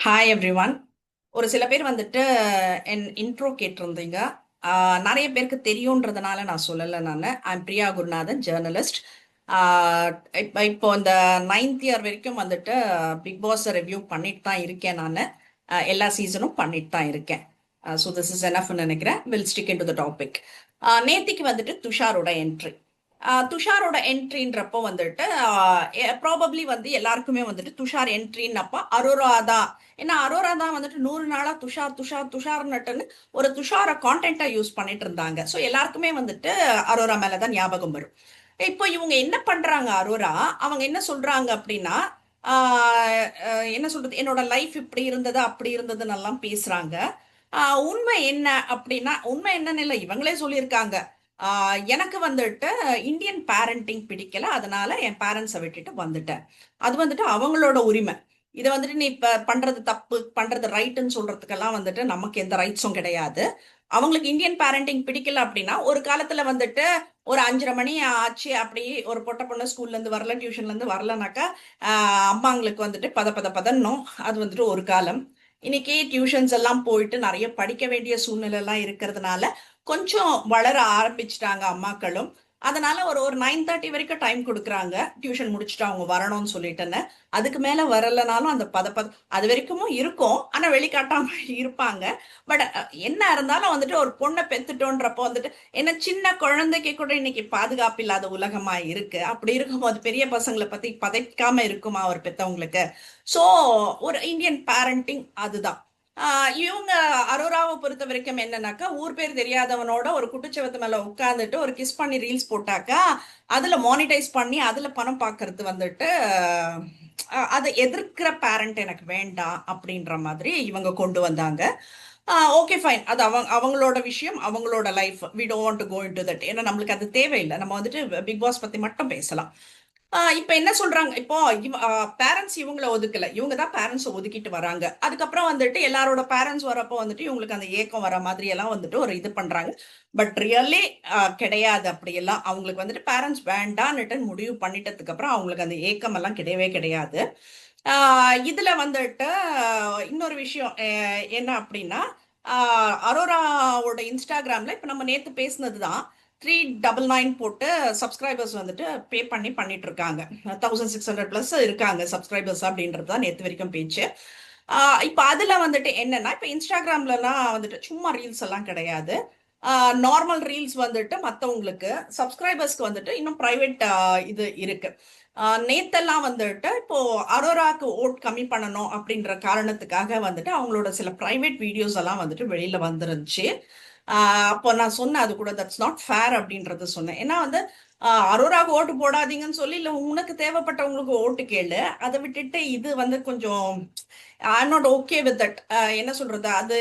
Hi everyone. ஒரு சில பேர் வந்துட்டு என் இன்ட்ரோ கேட்டிருந்தீங்க. நிறைய பேருக்கு தெரியுன்றதுனால நான் சொல்லலை. I'm Priya Gurunathan, journalist. இப்போ இந்த நைன்த் இயர் வரைக்கும் வந்துட்டு பிக் பாஸ் ரிவ்யூ பண்ணிட்டு தான் இருக்கேன். நான் எல்லா சீசனும் பண்ணிட்டு தான் இருக்கேன். ஸோ திஸ் இஸ் எனஃப்னு நினைக்கிறேன். Will stick in to the topic. நேத்திக்கு வந்துட்டு துஷாரோட என்ட்ரி. துஷாரோட என்ட்ரின்றப்போ வந்துட்டு ப்ராபப்ளி வந்து எல்லாருக்குமே வந்துட்டு துஷார் என்ட்ரின்னப்ப அரோரா தான். ஏன்னா அரோரா தான் வந்துட்டு 100 நாளா துஷார் துஷார் துஷார் நட்டுன்னு ஒரு துஷார கான்டென்ட்டா யூஸ் பண்ணிட்டு இருந்தாங்க. ஸோ எல்லாருக்குமே வந்துட்டு அரோரா மேலதான் ஞாபகம் வரும். இப்போ இவங்க என்ன பண்றாங்க? அரோரா அவங்க என்ன சொல்றாங்க அப்படின்னா, என்ன சொல்றது, என்னோட லைஃப் இப்படி இருந்தது அப்படி இருந்ததுன்னு எல்லாம் பேசுறாங்க. உண்மை என்ன அப்படின்னா, உண்மை என்னன்னு இல்லை, இவங்களே சொல்லியிருக்காங்க. எனக்கு வந்துட்டு இந்தியன் பேரண்டிங் பிடிக்கல, அதனால என் பேரண்ட்ஸை விட்டுட்டு வந்துட்டேன். அது வந்துட்டு அவங்களோட உரிமை. இதை வந்துட்டு நீ இப்ப பண்றது தப்பு பண்றது ரைட்டுன்னு சொல்றதுக்கெல்லாம் வந்துட்டு நமக்கு எந்த ரைட்ஸும் கிடையாது. அவங்களுக்கு இந்தியன் பேரண்டிங் பிடிக்கல அப்படின்னா, ஒரு காலத்துல வந்துட்டு ஒரு 5:30 மணி ஆச்சு அப்படி ஒரு பொட்ட பொண்ணு ஸ்கூல்ல இருந்து வரல, டியூஷன்ல இருந்து வரலனாக்கா அம்மாங்களுக்கு வந்துட்டு பத பத பதன்னும். அது வந்துட்டு ஒரு காலம். இன்னைக்கு டியூஷன்ஸ் எல்லாம் போயிட்டு நிறைய படிக்க வேண்டிய சூழ்நிலை எல்லாம் இருக்கிறதுனால கொஞ்சம் வளர ஆரம்பிச்சிட்டாங்க அம்மாக்களும். அதனால ஒரு ஒரு 9:30 வரைக்கும் டைம் கொடுக்குறாங்க, டியூஷன் முடிச்சுட்டு அவங்க வரணும்னு சொல்லிட்டுன்னு. அதுக்கு மேல வரலனாலும் அந்த பத பத அது வரைக்கும் இருக்கும், ஆனா வெளிக்காட்டாம இருப்பாங்க. பட் என்ன இருந்தாலும் வந்துட்டு ஒரு பொண்ணை பெத்துட்டோன்றப்போ வந்துட்டு என்ன, சின்ன குழந்தைக்கு கூட இன்னைக்கு பாதுகாப்பு இல்லாத உலகமா இருக்கு. அப்படி இருக்கும்போது பெரிய பசங்களை பத்தி பதைக்காம இருக்குமா ஒரு பெத்தவங்களுக்கு? சோ ஒரு இந்தியன் பேரண்டிங் அதுதான். இவங்க அரோராவை பொறுத்த வரைக்கும் என்னன்னாக்கா, ஊர் பேர் தெரியாதவனோட ஒரு குட்டுச்சவத்து மேல உட்காந்துட்டு ஒரு கிஸ் பண்ணி ரீல்ஸ் போட்டாக்கா அதுல மானிட்டைஸ் பண்ணி அதுல பணம் பார்க்கறது வந்துட்டு அதை எதிர்க்கிற பேரண்ட் எனக்கு வேண்டாம் அப்படின்ற மாதிரி இவங்க கொண்டு வந்தாங்க. ஓகே ஃபைன், அது அவங்களோட விஷயம், அவங்களோட life. We don't want to go into that. ஏன்னா நம்மளுக்கு அது தேவையில்லை. நம்ம வந்துட்டு பிக் பாஸ் பத்தி மட்டும் பேசலாம். இப்ப என்ன சொல்றாங்க, இப்போ பேரண்ட்ஸ் இவங்கள ஒதுக்கல, இவங்க தான் பேரண்ட்ஸ் ஒதுக்கிட்டு வராங்க. அதுக்கப்புறம் வந்துட்டு எல்லாரோட பேரண்ட்ஸ் வரப்போ வந்துட்டு இவங்களுக்கு அந்த ஏக்கம் வர மாதிரி எல்லாம் வந்துட்டு ஒரு இது பண்றாங்க. பட் ரியல்லி கிடையாது. அப்படியெல்லாம் அவங்களுக்கு வந்துட்டு பேரண்ட்ஸ் வேண்டான்னுட்டு முடிவு பண்ணிட்டதுக்கு அப்புறம் அவங்களுக்கு அந்த ஏக்கம் எல்லாம் கிடையவே கிடையாது. இதுல வந்துட்டு இன்னொரு விஷயம் என்ன அப்படின்னா, அரோராவோட இன்ஸ்டாகிராம்ல இப்ப நம்ம நேத்து பேசினதுதான் 399 போட்டு சப்ஸ்கிரைபர்ஸ் வந்துட்டு பே பண்ணி பண்ணிட்டு இருக்காங்க. 1600+ இருக்காங்க சப்ஸ்கிரைபர்ஸ் அப்படின்றது தான் நேத்து வரைக்கும் பேச்சு. இப்ப அதுல வந்துட்டு என்னன்னா, இப்ப இன்ஸ்டாகிராம்லலாம் வந்துட்டு சும்மா ரீல்ஸ் எல்லாம் கிடையாது. நார்மல் ரீல்ஸ் வந்துட்டு மத்தவங்களுக்கு, சப்ஸ்கிரைபர்ஸ்க்கு வந்துட்டு இன்னும் பிரைவேட் இது இருக்கு. நேத்தெல்லாம் வந்துட்டு இப்போ அரோராக்கு ஓட் கம்மி பண்ணணும் அப்படின்ற காரணத்துக்காக வந்துட்டு அவங்களோட சில பிரைவேட் வீடியோஸ் எல்லாம் வந்துட்டு வெளியில வந்துருந்துச்சு. அப்போ நான் சொன்னேன், அது கூட தட்ஸ் நாட் ஃபேர் அப்படின்றது சொன்னேன். ஏன்னா வந்து அரோராக்கு ஓட்டு போடாதீங்கன்னு சொல்லி, இல்லை உனக்கு தேவைப்பட்டவங்களுக்கு ஓட்டு கேளு. அதை விட்டுட்டு இது வந்து கொஞ்சம் I'm not okay with that. என்ன சொல்றது, அது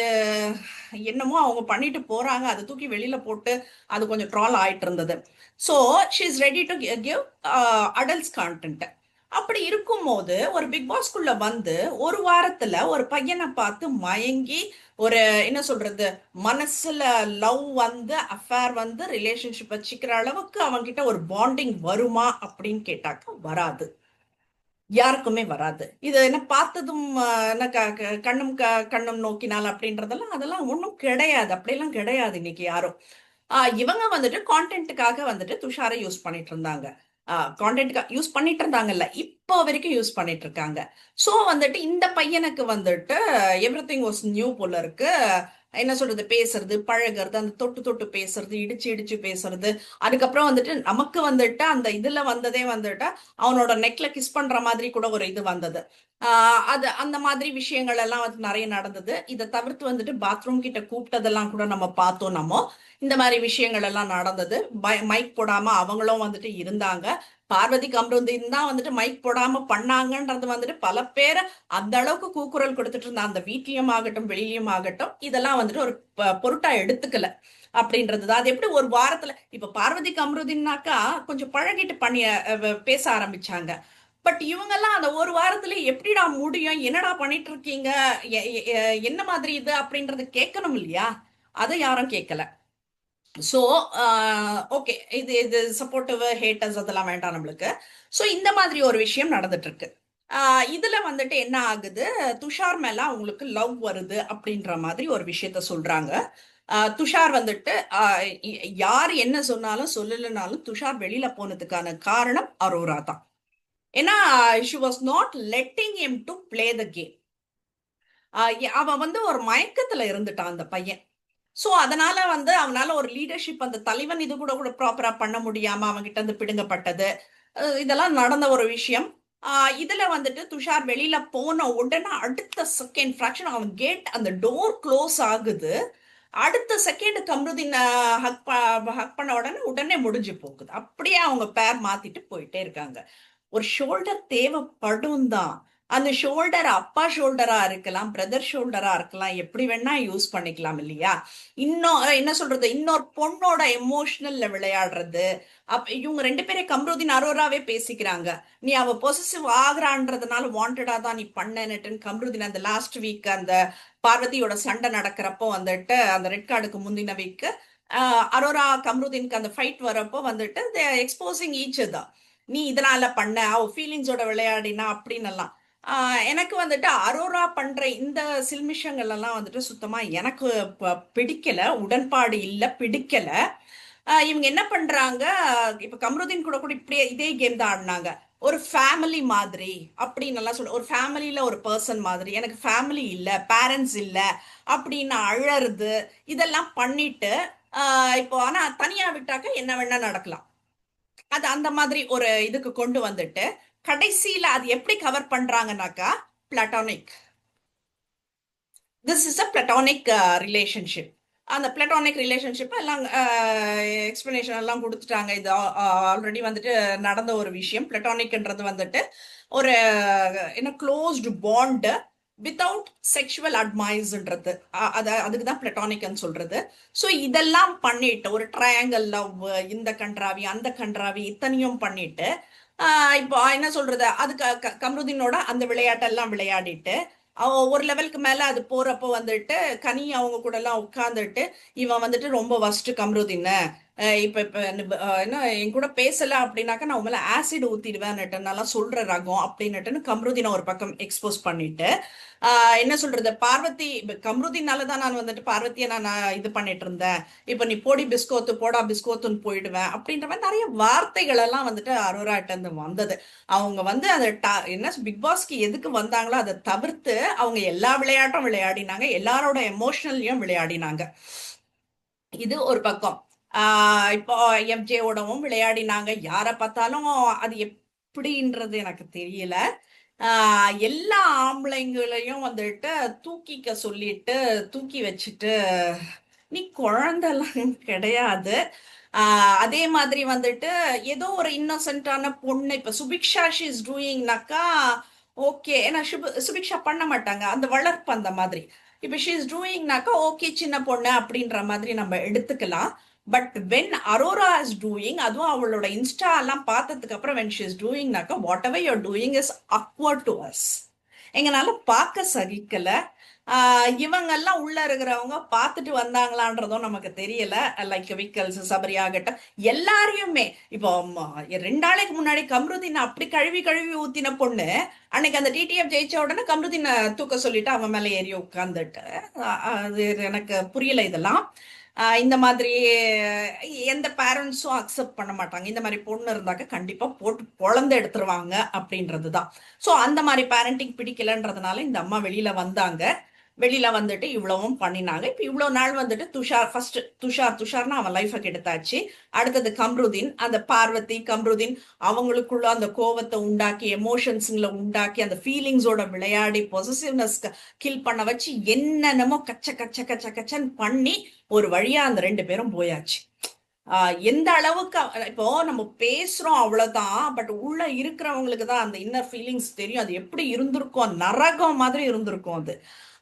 என்னமோ அவங்க பண்ணிட்டு போறாங்க, அதை தூக்கி வெளியில போட்டு அது கொஞ்சம் ட்ரால் ஆயிட்டு இருந்தது. So she is ready to give adults content. அப்படி இருக்கும்போது ஒரு பிக் பாஸ்குள்ள வந்து ஒரு வாரத்துல ஒரு பையனை பார்த்து மயங்கி ஒரு என்ன சொல்றது, மனசுல லவ் வந்து அஃபேர் வந்து ரிலேஷன்ஷிப் வச்சுக்கிற அளவுக்கு அவன்கிட்ட ஒரு பாண்டிங் வருமா அப்படின்னு கேட்டாக்க வராது. யாருக்குமே வராது. இது என்ன பார்த்ததும் என்ன கண்ணும் கண்ணும் நோக்கினால் அப்படின்றதெல்லாம் அதெல்லாம் ஒன்றும் கிடையாது. அப்படியெல்லாம் கிடையாது இன்னைக்கு யாரும். இவங்க வந்துட்டு கான்டென்ட்டுக்காக வந்துட்டு துஷாரை யூஸ் பண்ணிட்டு இருந்தாங்க. கான்டென்ட் யூஸ் பண்ணிட்டு இருந்தாங்கல்ல, இப்போ வரைக்கும் யூஸ் பண்ணிட்டு இருக்காங்க. ஸோ வந்துட்டு இந்த பையனுக்கு வந்துட்டு எவ்ரிதிங் வாஸ் நியூ போல இருக்கு. என்ன சொல்றது, பேசுறது பழகிறது, அந்த தொட்டு தொட்டு பேசுறது, இடிச்சு இடிச்சு பேசுறது. அதுக்கப்புறம் வந்துட்டு நமக்கு வந்துட்டு அந்த இதுல வந்ததே வந்துட்டு அவனோட நெக்ல கிஸ் பண்ற மாதிரி கூட ஒரு இது வந்தது. அது அந்த மாதிரி விஷயங்கள் எல்லாம் வந்து நிறைய நடந்தது. இதை தவிர்த்து வந்துட்டு பாத்ரூம் கிட்ட கூப்பிட்டதெல்லாம் கூட நம்ம பார்த்தோம். நம்ம இந்த மாதிரி விஷயங்கள் எல்லாம் நடந்தது. மைக் போடாம அவங்களும் வந்துட்டு இருந்தாங்க. பார்வதி கம்ருதீன் தான் வந்துட்டு மைக் போடாம பண்ணாங்கன்றது வந்துட்டு பல பேரை அந்த அளவுக்கு கூக்குரல் கொடுத்துட்டு இருந்தா, அந்த வீட்லயும் ஆகட்டும் வெளியிலயும் ஆகட்டும், இதெல்லாம் வந்துட்டு ஒரு பொருட்டா எடுத்துக்கல அப்படின்றதுதான். அது எப்படி ஒரு வாரத்துல இப்ப பார்வதி கம்ருதீன்னாக்கா கொஞ்சம் பழகிட்டு பண்ணி பேச ஆரம்பிச்சாங்க. பட் இவங்கெல்லாம் அந்த ஒரு வாரத்துல எப்படிடா முடியும், என்னடா பண்ணிட்டு இருக்கீங்க, என்ன மாதிரி இது அப்படின்றது கேட்கணும் இல்லையா? அதை யாரும் கேட்கல. ஸோ ஓகே, இது இது சப்போர்ட்டிவ் ஹேட்டர்ஸ் அதெல்லாம் வேண்டாம் நம்மளுக்கு. ஸோ இந்த மாதிரி ஒரு விஷயம் நடந்துட்டு இருக்கு. இதுல வந்துட்டு என்ன ஆகுது, துஷார் மேல அவங்களுக்கு லவ் வருது அப்படின்ற மாதிரி ஒரு விஷயத்த சொல்றாங்க. துஷார் வந்துட்டு யார் என்ன சொன்னாலும் சொல்லலைனாலும் துஷார் வெளியில போனதுக்கான காரணம் அரோரா தான். ஏன்னா she was not letting him to play the game. அவன் வந்து ஒரு மயக்கத்துல இருந்துட்டான் அந்த பையன். சோ அதனால வந்து அவனால ஒரு லீடர்ஷிப், அந்த தலைவன் இது கூட கூட ப்ராப்பரா பண்ண முடியாம அவன்கிட்ட இருந்து பிடுங்கப்பட்டது, இதெல்லாம் நடந்த ஒரு விஷயம். இதுல வந்துட்டு துஷார் வெளியில போன உடனே அடுத்த செகண்ட் ஃபிராக்ஷன் அவன் கேட் அந்த டோர் க்ளோஸ் ஆகுது. அடுத்த செகண்ட் கம்ருதீன் ஹக் பண்ண உடனே உடனே முடிஞ்சு போகுது. அப்படியே அவங்க பேர் மாத்திட்டு போயிட்டே இருக்காங்க. ஒரு ஷோல்டர் தேவைப்படும் தான். அந்த ஷோல்டர் அப்பா ஷோல்டரா இருக்கலாம், பிரதர் ஷோல்டரா இருக்கலாம், எப்படி வேணா யூஸ் பண்ணிக்கலாம் இல்லையா? இன்னும் என்ன சொல்றது, இன்னொரு பொண்ணோட எமோஷனல்ல விளையாடுறது. இவங்க ரெண்டு பேரே கம்ருதீன் அரோராவே பேசிக்கிறாங்க. நீ அவ பொசசிவ் ஆகுறான்றதுனால வாண்டடா தான் நீ பண்ணன்னுட்டுன்னு கம்ருதீன் அந்த லாஸ்ட் வீக் அந்த பார்வதியோட சண்டை நடக்கிறப்போ வந்துட்டு அந்த ரெட் கார்டுக்கு முந்தின வீக் அரோரா கம்ருதீனுக்கு அந்த ஃபைட் வரப்போ வந்துட்டு எக்ஸ்போசிங் ஈச் தான். நீ இதனால பண்ண, அவ ஃபீலிங்ஸோட விளையாடினா அப்படின்னு எல்லாம். எனக்கு வந்துட்டு அரோரா பண்ற இந்த சில்மிஷங்கள் எல்லாம் வந்துட்டு சுத்தமா எனக்கு பிடிக்கல, உடன்பாடு இல்ல, பிடிக்கல. இவங்க என்ன பண்றாங்க, இப்ப கம்ருதீன் கூட கூட இப்படியே இதே கேம் தான் ஆடினாங்க. ஒரு ஃபேமிலி மாதிரி அப்படின்னு எல்லாம் சொல்ல, ஒரு ஃபேமிலியில ஒரு பர்சன் மாதிரி, எனக்கு ஃபேமிலி இல்ல, பேரண்ட்ஸ் இல்ல அப்படின்னு அழறது, இதெல்லாம் பண்ணிட்டு இப்போ ஆனா தனியா விட்டாக்க என்ன வேணா நடக்கலாம். அது அந்த மாதிரி ஒரு இதுக்கு கொண்டு வந்துட்டு கடைசியில அது எப்படி கவர் பண்றாங்கன்னாக்கா, platonic, this is a platonic relationship. அந்த பிளட்டானிக் ரிலேஷன்ஷிப் எல்லாம் எக்ஸ்பிளனேஷன் எல்லாம் கொடுத்துட்டாங்க. இது ஆல்ரெடி வந்துட்டு நடந்த ஒரு விஷயம். பிளட்டானிக்ன்றது வந்துட்டு ஒரு என்ன க்ளோஸ்டு பாண்ட் வித்தவுட் செக்ஷுவல் அட்மைஸ்ன்றது, அதுக்கு தான் பிளட்டானிக்னு சொல்றது. ஸோ இதெல்லாம் பண்ணிட்டு ஒரு ட்ரையாங்கல் லவ், இந்த கன்றாவி அந்த கன்றாவி இத்தனையும் பண்ணிட்டு இப்போ என்ன சொல்றது, அதுக்கு கம்ருதீனோட அந்த விளையாட்டெல்லாம் விளையாடிட்டு ஒரு லெவலுக்கு மேல அது போறப்போ வந்துட்டு கனி அவங்க கூட எல்லாம் உட்கார்ந்துட்டு இவன் வந்துட்டு ரொம்ப வஸ்ட் கம்ருதீன், இப்ப இப்ப என்ன என் கூட பேசல அப்படின்னாக்கா நான் உண்மையில ஆசிட் ஊத்திடுவேன்னுட்டு நல்லா சொல்ற ரகம் அப்படின்னுட்டுன்னு கம்ருதீனை ஒரு பக்கம் எக்ஸ்போஸ் பண்ணிட்டு என்ன சொல்றது, பார்வதி கம்ருதீனாலதான் நான் வந்துட்டு பார்வதியை நான் இது பண்ணிட்டு இருந்தேன், இப்ப நீ போடி பிஸ்கோத்து போடா பிஸ்கோத்துன்னு போயிடுவேன் அப்படின்ற மாதிரி நிறைய வார்த்தைகள் எல்லாம் வந்துட்டு அரோராட்ட இருந்து வந்தது. அவங்க வந்து அந்த என்ன பிக் பாஸ்க்கு எதுக்கு வந்தாங்களோ அதை தவிர்த்து அவங்க எல்லா விளையாட்டும் விளையாடினாங்க, எல்லாரோட எமோஷனல்லையும் விளையாடினாங்க. இது ஒரு பக்கம். இப்போ எஃப்ஜேவோடவும் விளையாடினாங்க. யாரை பார்த்தாலும் அது எப்படின்றது எனக்கு தெரியல. எல்லா ஆம்பளைங்களையும் வந்துட்டு தூக்கிக்க சொல்லிட்டு தூக்கி வச்சுட்டு, நீ குழந்தெல்லாம் கிடையாது. அதே மாதிரி வந்துட்டு ஏதோ ஒரு இன்னோசென்டான பொண்ணு, இப்ப சுபிக்ஷா ஷி இஸ் டூயிங்னாக்கா ஓகே, ஏன்னா சுபிக்ஷா பண்ண மாட்டாங்க, அந்த வளர்ப்பு அந்த மாதிரி. இப்ப ஷி இஸ் டூயிங்னாக்கா ஓகே, சின்ன பொண்ணு அப்படின்ற மாதிரி நம்ம எடுத்துக்கலாம். But when Aurora is doing, அதுவும் அவளோட இன்ஸ்டா எல்லாம் பார்த்ததுக்கு அப்புறம் வென் ஷி இஸ் டூயிங்னாக்கா whatever you're doing is awkward to us. எங்கனால பார்க்க சகிக்கல. இவங்கெல்லாம் உள்ள இருக்கிறவங்க பார்த்துட்டு வந்தாங்களான்றதும் நமக்கு தெரியல. லைக் விக்கல்ஸ், சபரி ஆகட்டும், எல்லாரையுமே இப்போ 2 நாளைக்கு முன்னாடி கம்ருதீன் அப்படி கழுவி கழுவி ஊத்தின பொண்ணு அன்னைக்கு அந்த டிடிஎஃப் ஜெயிச்ச உடனே கம்ருதீனை தூக்க சொல்லிட்டு அவன் மேல ஏறி உட்கார்ந்துட்டு, அது எனக்கு புரியல இதெல்லாம். இந்த மாதிரி எந்த பேரண்ட்ஸும் அக்செப்ட் பண்ண மாட்டாங்க. இந்த மாதிரி பொண்ணு இருந்தாக்க கண்டிப்பா போட்டு பொழந்து எடுத்துருவாங்க அப்படின்றதுதான். ஸோ அந்த மாதிரி பேரண்டிங் பிடிக்கலன்றதுனால இந்த அம்மா வெளியில வந்தாங்க. வெளியில வந்துட்டு இவ்வளவும் பண்ணினாங்க. இப்ப இவ்வளவு நாள் வந்துட்டு துஷார் ஃபர்ஸ்ட், துஷார்னா அவன் லைஃபை கெடுத்தாச்சு. அடுத்தது கம்ருதீன், அந்த பார்வதி கம்ருதீன் அவங்களுக்குள்ள அந்த கோவத்தை உண்டாக்கி, எமோஷன்ஸ்ல உண்டாக்கி, அந்த ஃபீலிங்ஸோட விளையாடி பொசசிவ்னஸ் கில் பண்ண வச்சு என்னென்னமோ கச்ச கச்ச கச்ச கச்சன்னு பண்ணி ஒரு வழியா அந்த 2 பேரும் போயாச்சு. எந்த அளவுக்கு இப்போ நம்ம பேசுறோம் அவ்வளவுதான், பட் உள்ள இருக்கிறவங்களுக்கு தான் அந்த இன்னர் ஃபீலிங்ஸ் தெரியும். அது எப்படி இருந்திருக்கும், நரகம் மாதிரி இருந்திருக்கும் அது.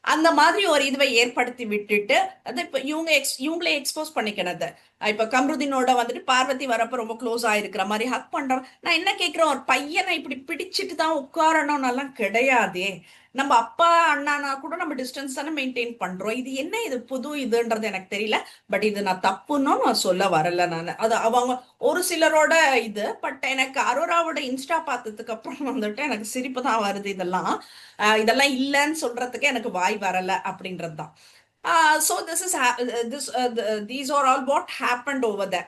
அந்த மாதிரி ஒரு இதுவை ஏற்படுத்தி விட்டுட்டு அது இப்ப இவங்களே எக்ஸ்போஸ் பண்ணிக்கினது. இப்ப கம்ருதீனோட வந்துட்டு பார்வதி வரப்ப ரொம்ப க்ளோஸ் ஆயிருக்கிற மாதிரி ஹக் பண்றோம். நான் என்ன கேட்கிறேன், ஒரு பையனை இப்படி பிடிச்சிட்டு தான் உட்காரணும்னு எல்லாம் கிடையாதே. நம்ம அப்பா அண்ணானா கூட நம்ம டிஸ்டன்ஸ் தானே மெயின்டைன் பண்றோம். இது என்ன இது புது இதுன்றது எனக்கு தெரியல. பட் இது நான் தப்புன்னு நான் சொல்ல வரல. நான் அது அவங்க ஒரு சிலரோட இது. பட் எனக்கு அரோராவோட இன்ஸ்டா பார்த்ததுக்கு அப்புறம் வந்துட்டு எனக்கு சிரிப்பு தான் வருது. இதெல்லாம் இல்லைன்னு சொல்றதுக்கு எனக்கு வாய் வரல அப்படின்றது தான். So this is this these are all what happened over the.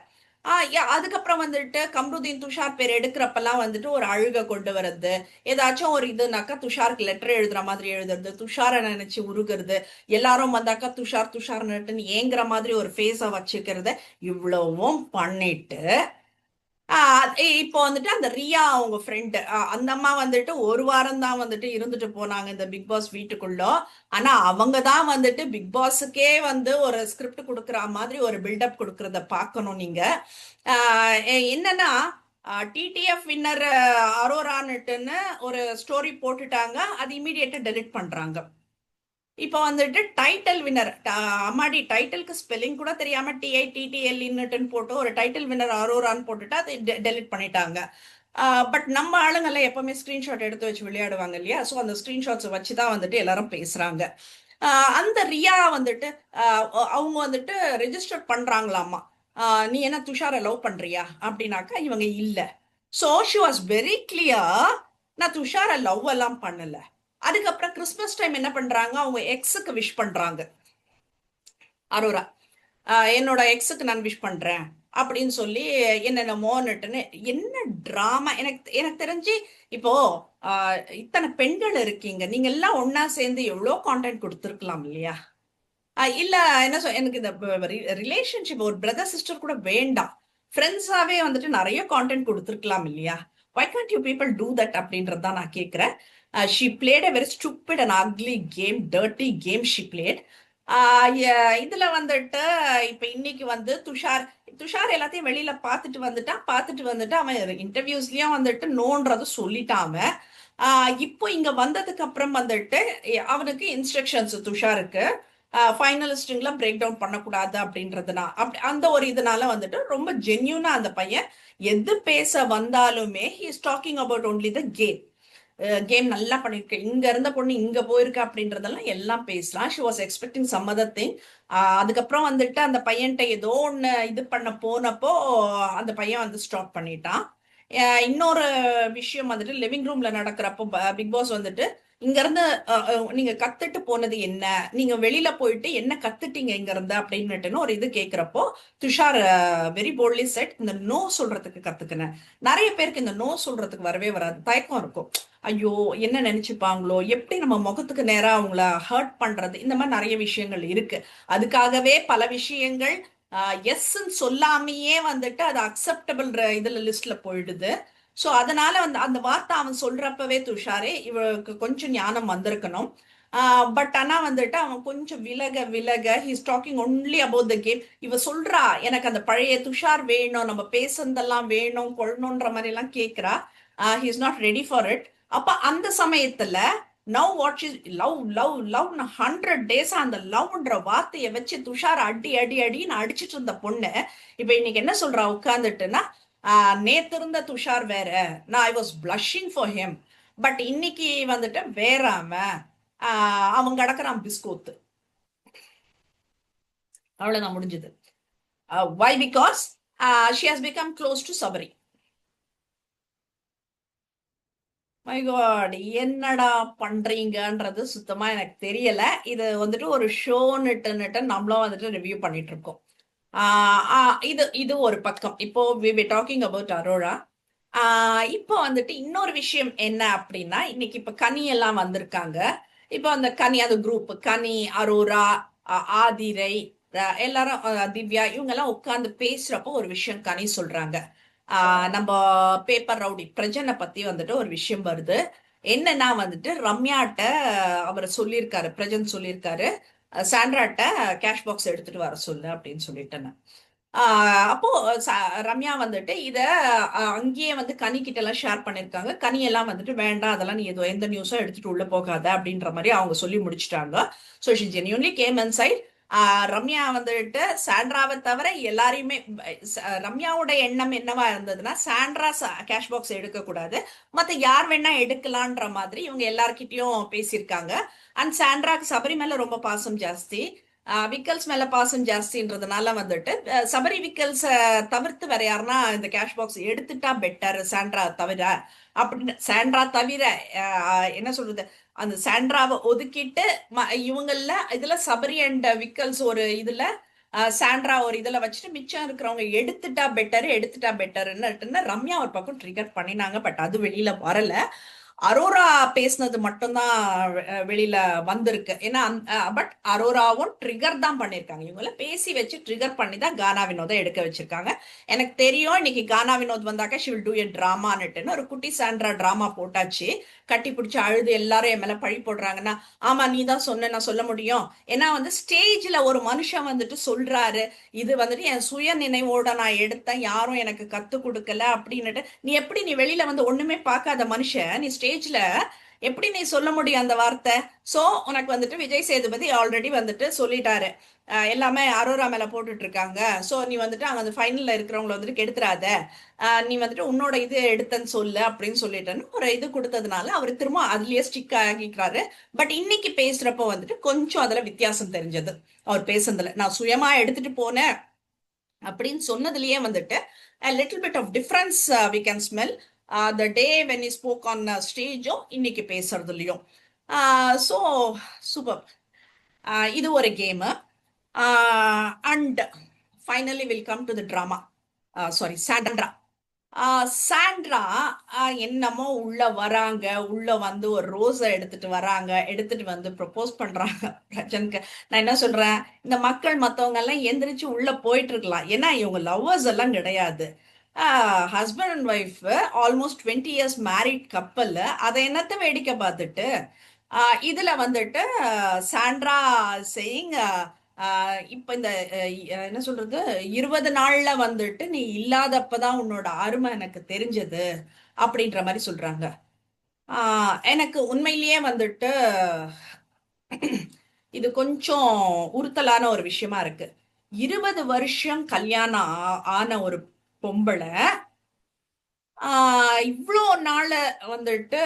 அதுக்கப்புறம் வந்துட்டு கம்ருதீன் துஷார் பேர் எடுக்கிறப்பெல்லாம் வந்துட்டு ஒரு அழுக கொண்டு வர்றது, ஏதாச்சும் ஒரு இதுனாக்கா துஷாருக்கு லெட்டர் எழுதுற மாதிரி எழுதுறது, துஷாரை நினைச்சு உருகிறது, எல்லாரும் வந்தாக்கா துஷார் துஷார்னுட்டுன்னு ஏங்குற மாதிரி ஒரு ஃபேஸை வச்சுக்கிறது, இவ்வளவும் பண்ணிட்டு இப்போ வந்துட்டு அந்த ரியா அவங்க ஃப்ரெண்டு அந்த அம்மா வந்துட்டு ஒரு வாரம் தான் வந்துட்டு இருந்துட்டு போனாங்க இந்த பிக் பாஸ் வீட்டுக்குள்ள. ஆனா அவங்க தான் வந்துட்டு பிக் பாஸுக்கே வந்து ஒரு ஸ்கிரிப்ட் கொடுக்குற மாதிரி ஒரு பில்டப் கொடுக்கறத பார்க்கணும் நீங்க. என்னன்னா டிடிஎஃப் வின்னர் அரோரான்னுட்டுன்னு ஒரு ஸ்டோரி போட்டுட்டாங்க, அது இமீடியட்டா டெலிட் பண்றாங்க. இப்போ வந்துட்டு டைட்டில் வின்னர் அம்மாடி டைட்டிலுக்கு ஸ்பெல்லிங் கூட தெரியாம டிஐடிடிஎல்இன்னுட்டுன்னு போட்டு ஒரு டைட்டில் வின்னர் அரோரான்னு போட்டுட்டு அதை டெலிட் பண்ணிட்டாங்க. பட் நம்ம ஆளுங்கெல்லாம் எப்பவுமே ஸ்கிரீன்ஷாட் எடுத்து வச்சு விளையாடுவாங்க இல்லையா? ஸோ அந்த ஸ்கிரீன்ஷாட்ஸ் வச்சு தான் வந்துட்டு எல்லாரும் பேசுறாங்க. அந்த ரியா வந்துட்டு அவங்க வந்துட்டு ரெஜிஸ்டர் பண்றாங்களாமா. நீ என்ன துஷாரை லவ் பண்றியா அப்படின்னாக்கா இவங்க இல்ல. So she was very clear, நான் துஷாரை லவ் எல்லாம் பண்ணல. அதுக்கப்புறம் கிறிஸ்மஸ் டைம் என்ன பண்றாங்க, அவங்க எக்ஸுக்கு விஷ் பண்றாங்க. அரோரா என்னோட எக்ஸுக்கு நான் விஷ் பண்றேன் அப்படின்னு சொல்லி என்னென்னமோன்னுட்டுன்னு என்ன டிராமா. எனக்கு எனக்கு தெரிஞ்சு இப்போ இத்தனை பெண்கள் இருக்கீங்க, நீங்க எல்லாம் ஒன்னா சேர்ந்து எவ்வளோ கான்டென்ட் கொடுத்துருக்கலாம் இல்லையா? இல்ல என்ன எனக்கு இந்த ரிலேஷன்ஷிப் ஒரு பிரதர் சிஸ்டர் கூட வேண்டாம், ஃப்ரெண்ட்ஸாவே வந்துட்டு நிறைய கான்டென்ட் கொடுத்துருக்கலாம் இல்லையா? Why can't you people do that அப்படின்றது தான் நான் கேட்கிறேன். She played a very stupid and ugly game, dirty game she played. இதுல வந்துட்டு இப்ப இன்னைக்கு வந்து துஷார் துஷார் எல்லாத்தையும் வெளியில பார்த்துட்டு வந்துட்டு அவன் இன்டர்வியூஸ்லயும் வந்துட்டு நோன்றது சொல்லிட்டாம. இப்போ இங்க வந்ததுக்கு அப்புறம் வந்துட்டு அவனுக்கு இன்ஸ்ட்ரக்ஷன்ஸ் துஷாருக்கு ஃபைனலிஸ்டுங்களை பிரேக் டவுன் பண்ணக்கூடாது அப்படின்றதுனா அந்த ஒரு இதனால வந்துட்டு ரொம்ப ஜென்யூனா அந்த பையன் எது பேச வந்தாலுமே he is talking about only the game. Game நல்லா பண்ணிருக்கு, இங்க இருந்த பொண்ணு இங்க போயிருக்கு அப்படின்றதெல்லாம் எல்லாம் பேசலாம். She was expecting some other thing. அதுக்கப்புறம் வந்துட்டு அந்த பையன்கிட்ட ஏதோ ஒன்று இது பண்ண போனப்போ அந்த பையன் வந்து ஸ்டாப் பண்ணிட்டான். இன்னொரு விஷயம் வந்துட்டு லிவிங் ரூம்ல நடக்கிறப்போ பிக் பாஸ் வந்துட்டு இங்க இருந்து நீங்க கத்துட்டு போனது என்ன, நீங்க வெளியில போயிட்டு என்ன கத்துட்டீங்க இங்க இருந்து அப்படின்னுட்டுன்னு ஒரு இது கேட்கிறப்போ துஷார் வெரி போல்ட்லி செட், இந்த நோ சொல்றதுக்கு கத்துக்கினேன். நிறைய பேருக்கு இந்த நோ சொல்றதுக்கு வரவே வராது, தயக்கம் இருக்கும். ஐயோ என்ன நினைச்சுப்பாங்களோ, எப்படி நம்ம முகத்துக்கு நேரா அவங்கள ஹர்ட் பண்றது, இந்த மாதிரி நிறைய விஷயங்கள் இருக்கு. அதுக்காகவே பல விஷயங்கள் எஸ்ன்னு சொல்லாமையே வந்துட்டு அது அக்செப்டபிள் இதுல லிஸ்ட்ல போயிடுது. ஸோ அதனால வந்து அந்த வார்த்தை அவன் சொல்றப்பவே துஷாரே இவளுக்கு கொஞ்சம் ஞானம் வந்திருக்கணும். பட் ஆனா வந்துட்டு அவன் கொஞ்சம் விலக விலக he's talking only about the game. இவ சொல்றா எனக்கு அந்த பழைய துஷார் வேணும், நம்ம பேசுனதெல்லாம் வேணும் கொள்ளணுன்ற மாதிரி எல்லாம் கேட்கிறா. He is not ready for it. அப்ப அந்த சமயத்துல now what is love love love 100 days அந்த லவ்ன்ற வார்த்தையை வச்சு துஷார் அடி அடி அடின்னு அடிச்சிட்டு இருந்த பொண்ணு இப்ப இன்னைக்கு என்ன சொல்றா உட்கார்ந்துட்டுன்னா, நேத்து இருந்த துஷார் வேற, நான் I was blushing for him, but இன்னைக்கு வந்துட்டு வேறாம அவங்க கடக்குறான் பிஸ்கோத்து. அவ்வளவுதான் முடிஞ்சது. Why because she has become close to Sabari. My God, என்னடா பண்றீங்கன்றது சுத்தமா எனக்கு தெரியல. இது வந்துட்டு ஒரு ஷோன்னுட்டு நம்மளும் வந்துட்டு ரிவ்யூ பண்ணிட்டு இருக்கோம். இது இது ஒரு பக்கம். இப்போ we we talking about Aurora. இப்போ வந்துட்டு இன்னொரு விஷயம் என்ன அப்படின்னா, இன்னைக்கு இப்ப கனி எல்லாம் வந்திருக்காங்க. இப்போ அந்த கனி அந்த குரூப் கனி, அரோரா, ஆதிரை, எல்லாரும் திவ்யா இவங்க எல்லாம் உட்கார்ந்து பேசுறப்போ ஒரு விஷயம் கனி சொல்றாங்க. நம்ம பேப்பர் ரவுடி பிரஜனை பத்தி வந்துட்டு ஒரு விஷயம் வருது. என்னன்னா வந்துட்டு ரம்யாட்ட அவர் சொல்லியிருக்காரு, பிரஜன் சொல்லியிருக்காரு சாண்ட்ராட்ட கேஷ் பாக்ஸ் எடுத்துட்டு வர சொல்லு அப்படின்னு சொல்லிட்டேன். அப்போ ரம்யா வந்துட்டு இத அங்கேயே வந்து கனி கிட்ட எல்லாம் ஷேர் பண்ணிருக்காங்க. கனி எல்லாம் வந்துட்டு வேண்டாம், அதெல்லாம் நீ எந்த நியூஸும் எடுத்துட்டு உள்ள போகாத அப்படின்ற மாதிரி அவங்க சொல்லி முடிச்சுட்டாங்க. So she genuinely game inside. Ramya வந்துட்டு சாண்ட்ராவை தவிர எல்லாரையுமே ரம்யாவோட எண்ணம் என்னவா இருந்ததுன்னா சாண்ட்ரா கேஷ் பாக்ஸ் எடுக்க கூடாது, மத்த யார் வேணா எடுக்கலான்ற மாதிரி இவங்க எல்லார்கிட்டயும் பேசியிருக்காங்க. அண்ட் சாண்ட்ராக்கு சபரி மேல ரொம்ப பாசம் ஜாஸ்தி, விக்கல்ஸ் மேல பாசம் ஜாஸ்தின்றதுனால வந்துட்டு சபரி விக்கல்ஸ தவிர்த்து வேற யாருன்னா இந்த கேஷ் பாக்ஸ் எடுத்துட்டா பெட்டர் சாண்ட்ரா தவிர அப்படின்னு. சாண்ட்ரா தவிர என்ன சொல்றது, அந்த சாண்ட்ராவை ஒதுக்கிட்டு இவங்கள இதுல சபரி அண்ட் விக்கல்ஸ் ஒரு இதுல சாண்ட்ரா ஒரு இதுல வச்சுட்டு மிச்சம் இருக்கிறவங்க எடுத்துட்டா பெட்டர்ன்னு ரம்யா ஒரு பக்கம் ட்ரிகர் பண்ணினாங்க. பட் அது வெளியில வரல. அரோரா பேசினது மட்டும்தான் வெளியில வந்திருக்கு. ஏன்னா பட் அரோராவும் ட்ரிகர் தான் பண்ணிருக்காங்க. இவங்கள பேசி வச்சு ட்ரிகர் பண்ணி தான் கானா வினோதை எடுக்க வச்சிருக்காங்க. எனக்கு தெரியும் இன்னைக்கு கானா வினோத் வந்தாக்க ஷி வில் டூ எ டிராமான்னுட்டுன்னு ஒரு குட்டி சாண்ட்ரா டிராமா போட்டாச்சு. கட்டி பிடிச்சி அழுது எல்லாரும் என் மேல பழி போடுறாங்கன்னா, ஆமா நீ தான் சொன்ன, நான் சொல்ல முடியும். ஏன்னா வந்து ஸ்டேஜ்ல ஒரு மனுஷன் வந்துட்டு சொல்றாரு, இது வந்துட்டு என் சுய நினைவோட நான் எடுத்தேன், யாரும் எனக்கு கத்து கொடுக்கல அப்படின்னுட்டு. நீ வெளியில வந்து ஒண்ணுமே பார்க்காத மனுஷன், நீ ஸ்டேஜ்ல எப்படி நீ சொல்ல முடியும் அந்த வார்த்தை? சோ உனக்கு வந்துட்டு விஜய் சேதுபதி ஆல்ரெடி வந்துட்டு சொல்லிட்டாரு, எல்லாமே அரோரா மேல போட்டுட்டு இருக்காங்க. சோ நீ வந்துட்டு அங்க அந்த ஃபைனல்ல இருக்கிறவங்கள வந்துட்டு கெடுத்துறாத, நீ வந்துட்டு உன்னோட இது எடுத்தன்னு சொல்லு அப்படின்னு சொல்லிட்டேன்னு ஒரு இது கொடுத்ததுனால அவர் திரும்ப அதுலயே ஸ்டிக் ஆகிக்கிறாரு. பட் இன்னைக்கு பேசுறப்போ வந்துட்டு கொஞ்சம் அதுல வித்தியாசம் தெரிஞ்சது. அவர் பேசுனதுல நான் சுயமா எடுத்துட்டு போனேன் அப்படின்னு சொன்னதுலயே வந்துட்டு a little bit of difference we can smell the day when he spoke on stage இன்னைக்கு பேசுறதுலயும். So super. இது ஒரு game. And finally will come to the drama. Sorry, Sandra. Sandra என்னமோ உள்ள வராங்க, உள்ள வந்து ஒரு ரோஸை எடுத்துட்டு வராங்க, எடுத்துட்டு வந்து ப்ரொபோஸ் பண்றாங்க பிரஜனுக்கு. நான் என்ன சொல்றேன், இந்த மக்கள் மத்தவங்க எல்லாம் எந்திரிச்சு உள்ள போயிட்டு இருக்கலாம், ஏன்னா இவங்க லவ்வர்ஸ் எல்லாம் கிடையாது. Husband and wife almost 20 years married கப்பல், அதை என்னத்த வேடிக்கை பார்த்துட்டு இதுல வந்துட்டு சாண்ட்ரா செய்யிங் இப்ப இந்த என்ன சொல்றது, 20 நாள்ல வந்துட்டு நீ இல்லாதப்பதான் உன்னோட அருமை எனக்கு தெரிஞ்சது அப்படின்ற மாதிரி சொல்றாங்க. எனக்கு உண்மையிலேயே வந்துட்டு இது கொஞ்சம் உறுத்தலான ஒரு விஷயமா இருக்கு. 20 வருஷம் கல்யாணம் ஆன ஒரு பொம்பளை இவ்வளோ நாள் வந்துட்டு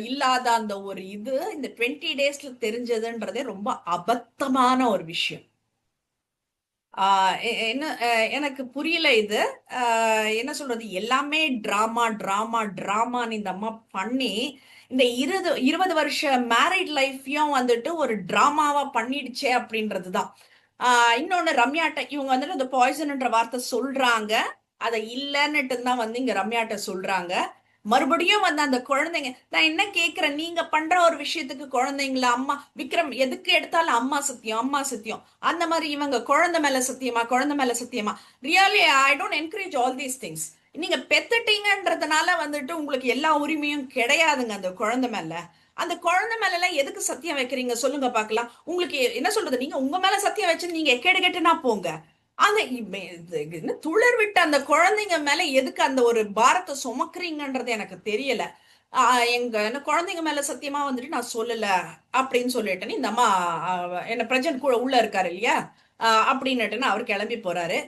இல்லாத அந்த ஒரு இது இந்த 20 டேஸ்ல தெரிஞ்சதுன்றதே ரொம்ப அபத்தமான ஒரு விஷயம். என்ன எனக்கு புரியல இது. என்ன சொல்றது, எல்லாமே டிராமா டிராமா டிராமான்னு இந்த அம்மா பண்ணி இந்த 20 வருஷ மேரிட் லைஃப்பையும் வந்துட்டு ஒரு டிராமாவா பண்ணிடுச்சே அப்படின்றதுதான். இன்னொன்னு ரம்யாட்ட இவங்க வந்துட்டு அந்த பாய்சன்ன்ற வார்த்தை சொல்றாங்க, அதை இல்லைன்னுட்டு தான் வந்து இங்க ரம்யாட்ட சொல்றாங்க. மறுபடியும் வந்து அந்த குழந்தைங்க, நான் என்ன கேக்குறேன், நீங்க பண்ற ஒரு விஷயத்துக்கு குழந்தைங்கள அம்மா விக்ரம் எதுக்கு எடுத்தாலும் அம்மா சத்தியம் அம்மா சத்தியம், அந்த மாதிரி இவங்க குழந்தை மேல சத்தியமா குழந்தை மேல சத்தியமா. Really I don't encourage all these things. நீங்க பெத்துட்டீங்கன்றதுனால வந்துட்டு உங்களுக்கு எல்லா உரிமையும் கிடையாதுங்க அந்த குழந்தை மேல. அந்த குழந்தை மேல எல்லாம் எதுக்கு சத்தியம் வைக்கிறீங்க சொல்லுங்க பாக்கலாம். உங்களுக்கு என்ன சொல்றது, நீங்க உங்க மேல சத்தியம் வச்சு நீங்க எக்கேடு கெட்டுனா போங்க. அந்த துளிர் விட்ட அந்த குழந்தைங்க மேல எதுக்கு அந்த ஒரு பாரத்தை சுமக்குறீங்கன்றது எனக்கு தெரியல. எங்க என்ன குழந்தைங்க மேல சத்தியமா வந்துட்டு நான் சொல்லல அப்படின்னு சொல்லிட்டேன்னு இந்த அம்மா என்ன பிரஜன் கூட உள்ள இருக்காரு இல்லையா, அப்படின்னுட்டுன்னு அவர் கிளம்பி போறாரு.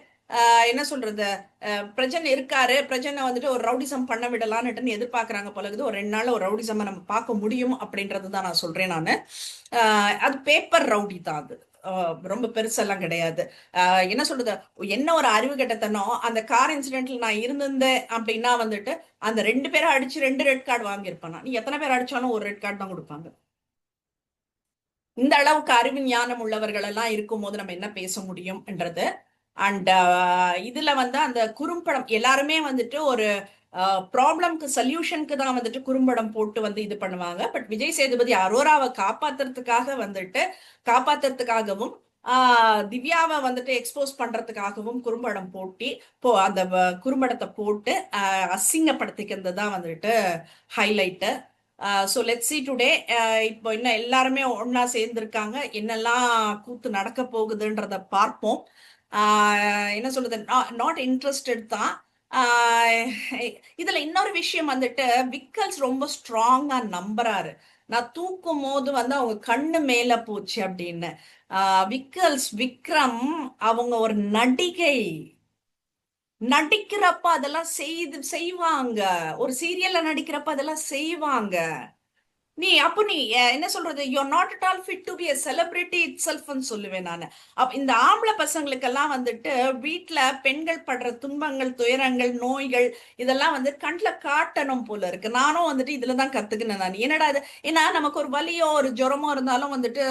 என்ன சொல்றது, பிரஜன் இருக்காரு, பிரஜனை வந்துட்டு ஒரு ரவுடிசம் பண்ண விடலான்னுட்டு எதிர்பார்க்கறாங்க போலகுது. ஒரு 2 நாள்ல ஒரு ரவுடிசம் நம்ம பார்க்க முடியும் அப்படின்றது தான் நான் சொல்றேன் நானு. அது பேப்பர் ரவுடி தான் அது, ரொம்ப பெருசெல்லாம் கிடையாது. என்ன சொல்றது, என்ன ஒரு அறிவு கெட்டத்தனம். அந்த கார் இன்சிடென்ட்ல நான் இருந்திருந்தேன் அப்படின்னா வந்துட்டு அந்த 2 பேரை அடிச்சு 2 ரெட் கார்டு வாங்கியிருப்பேன். நீ எத்தனை பேர் அடிச்சாலும் ஒரு ரெட் கார்டு தான் கொடுப்பாங்க. இந்த அளவுக்கு அறிவு ஞானம் உள்ளவர்கள் எல்லாம் இருக்கும் போது நம்ம என்ன பேச முடியும்ன்றது. அண்ட் இதுல வந்து அந்த குறும்படம் எல்லாருமே வந்துட்டு ஒரு ப்ராப்ளம்க்கு சொல்யூஷனுக்கு தான் வந்துட்டு குறும்படம் போட்டு வந்து இது பண்ணுவாங்க. பட் விஜய் சேதுபதி அரோராவை காப்பாத்துறதுக்காகவும் திவ்யாவை வந்துட்டு எக்ஸ்போஸ் பண்றதுக்காகவும் குறும்படம் அந்த குறும்படத்தை போட்டு அசிங்கப்படுத்திக்கிறது தான் வந்துட்டு highlight. So let see today. இப்போ இன்னும் எல்லாருமே ஒன்னா சேர்ந்துருக்காங்க, என்னெல்லாம் கூத்து நடக்க போகுதுன்றத பார்ப்போம். என்ன சொல்றது, நாட் இன்ட்ரெஸ்டட் தான். ஆஹ் இதுல இன்னொரு விஷயம் வந்துட்டு, விக்கல்ஸ் ரொம்ப ஸ்ட்ராங்கா நம்புறாரு. நான் தூக்கும் போது வந்து அவங்க கண்ணு மேல போச்சு அப்படின்னு. விக்கல்ஸ் விக்ரம் அவங்க ஒரு நடிகை. நடிக்கிறப்ப அதெல்லாம் செய்வாங்க. ஒரு சீரியல்ல நடிக்கிறப்ப அதெல்லாம் செய்வாங்க. என்ன சொல்றது, you are not at all fit to be a celebrity it செல்ஃப்னு சொல்லுவேன் நான். இந்த ஆம்பளை பசங்களுக்கெல்லாம் வந்துட்டு வீட்ல பெண்கள் படுற துன்பங்கள், துயரங்கள், நோய்கள் இதெல்லாம் வந்து கண்ணுல காட்டணும் போல இருக்கு. நானும் வந்துட்டு இதுல தான் கத்துக்கினேன் நான். என்னடா இது, ஏன்னா நமக்கு ஒரு வலியோ ஒரு ஜுரமோ இருந்தாலும் வந்துட்டு,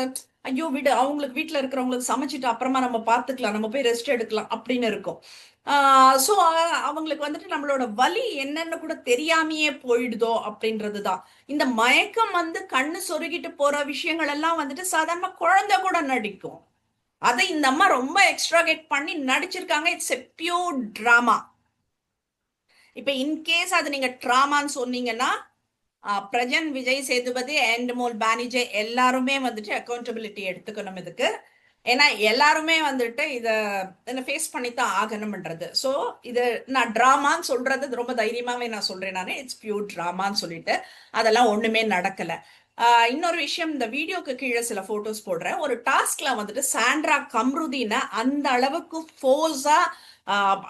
ஐயோ விடு, அவங்களுக்கு வீட்ல இருக்கிறவங்களுக்கு சமைச்சிட்டு அப்புறமா நம்ம பார்த்துக்கலாம், நம்ம போய் ரெஸ்ட் எடுக்கலாம் அப்படின்னு இருக்கும். ஸோ அவங்களுக்கு வந்துட்டு நம்மளோட வலி என்னன்னு கூட தெரியாமையே போயிடுதோ அப்படின்றதுதான். இந்த மயக்கம் வந்து கண்ணு சொருகிட்டு போற விஷயங்கள் எல்லாம் வந்துட்டு சாதாரண குழந்தை கூட நடிக்கும். அதை இந்த அம்மா ரொம்ப எக்ஸ்ட்ராகேட் பண்ணி நடிச்சிருக்காங்க. It's a pure drama. இப்ப இன்கேஸ் அது நீங்க ட்ராமான்னு சொன்னீங்கன்னா, பிரஜன், விஜய் சேதுபதி அண்ட் மோல் பானிஜே எல்லாருமே வந்துட்டு அக்கௌண்டபிலிட்டி எடுத்துக்கணும் இதுக்கு. ஏன்னா எல்லாருமே வந்துட்டு இதை ஃபேஸ் பண்ணித்தான் ஆகணும்ன்றது. ஸோ இது நான் ட்ராமான்னு சொல்றது ரொம்ப தைரியமாவே நான் சொல்றேன். நான் இட்ஸ் பியூர் ட்ராமான்னு சொல்லிட்டு அதெல்லாம் ஒண்ணுமே நடக்கல. இன்னொரு விஷயம், இந்த வீடியோக்கு கீழே சில போட்டோஸ் போடுறேன். ஒரு டாஸ்க்ல வந்துட்டு சாண்ட்ரா கம்ருதீனை அந்த அளவுக்கு ஃபோர்ஸா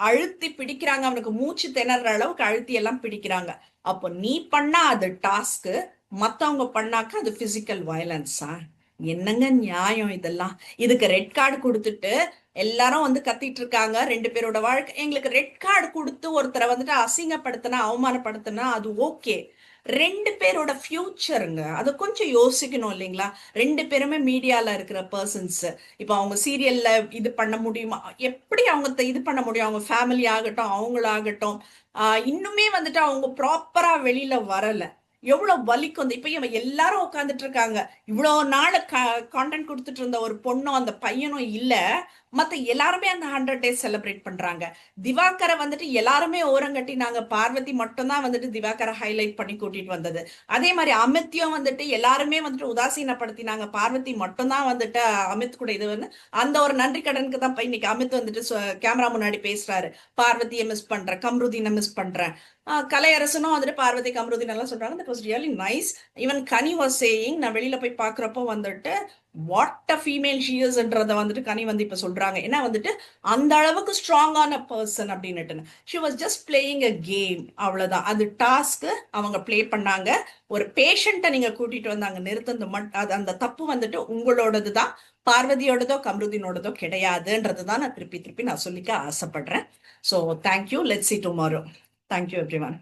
அழுத்தி பிடிக்கிறாங்க. அவனுக்கு மூச்சு திணற அளவுக்கு அழுத்தி எல்லாம் பிடிக்கிறாங்க. அப்போ நீ பண்ணா அது டாஸ்க்கு, மத்தவங்க பண்ணாக்க அது பிசிக்கல் வயலன்ஸா? என்னங்க நியாயம் இதெல்லாம்? இதுக்கு ரெட் கார்டு கொடுத்துட்டு எல்லாரும் வந்து கத்திட்டு இருக்காங்க. ரெண்டு பேரோட வாழ்க்கை, எங்களுக்கு ரெட் கார்டு கொடுத்து ஒருத்தரை வந்துட்டு அசிங்கப்படுத்தினா, அவமானப்படுத்தினா அது ஓகே. ரெண்டு பேரோட ஃபியூச்சருங்க, அதை கொஞ்சம் யோசிக்கணும் இல்லைங்களா? ரெண்டு பேருமே மீடியால இருக்கிற பர்சன்ஸ். இப்போ அவங்க சீரியல்ல இது பண்ண முடியுமா? எப்படி அவங்க இது பண்ண முடியும்? அவங்க ஃபேமிலி ஆகட்டும், அவங்களாகட்டும், இன்னுமே வந்துட்டு அவங்க ப்ராப்பரா வெளியில வரல. எவ்வளவு வலிக்கும் வந்து. இப்ப இவன் எல்லாரும் உட்காந்துட்டு இருக்காங்க. இவ்வளவு நாள் கான்டென்ட் கொடுத்துட்டு இருந்த ஒரு பொண்ணும் அந்த பையனும் இல்ல. மத்த எல்லாருமே அந்த 100 days செலிப்ரேட் பண்றாங்க. திவாகரை வந்துட்டு எல்லாருமே ஓரங்கட்டினாங்க. பார்வதி மட்டும்தான் வந்துட்டு திவாகரை ஹைலைட் பண்ணி கூட்டிட்டு வந்தது. அதே மாதிரி அமித்தையும் வந்துட்டு எல்லாருமே வந்துட்டு உதாசீனப்படுத்தினாங்க. பார்வதி மட்டும்தான் வந்துட்டு அமித் கூட இது வந்து அந்த ஒரு நன்றி கடனுக்கு தான் இன்னைக்கு அமித் வந்துட்டு கேமரா முன்னாடி பேசுறாரு. பார்வதியை மிஸ் பண்றேன், கம்ருதீனை மிஸ் பண்றேன். கலையரசனும் வந்துட்டு பார்வதி கம்ருதீன் எல்லாம் சொல்றாங்க. That was really nice. Even Ghani was saying, நான் வெளியில போய் பாக்குறப்போ வந்துட்டு வாட் அ ஃபீமேல் ஷீயர்ஸ்ன்றத வந்துட்டு கனி வந்து இப்ப சொல்றாங்க. ஏன்னா வந்துட்டு அந்த அளவுக்கு ஸ்ட்ராங்கான பர்சன் அப்படின்னுட்டு. She was just playing a game, அவ்வளவுதான். அது டாஸ்க் அவங்க பிளே பண்ணாங்க. ஒரு பேஷண்ட்டை நீங்க கூட்டிட்டு வந்து அங்க நிறுத்தது அது அந்த தப்பு வந்துட்டு உங்களோடது தான், பார்வதியோடதோ கம்ருதீனோடதோ கிடையாதுன்றதுதான் நான் திருப்பி திருப்பி நான் சொல்லிக்க ஆசைப்படுறேன். So thank you. Let's see tomorrow. Thank you every one.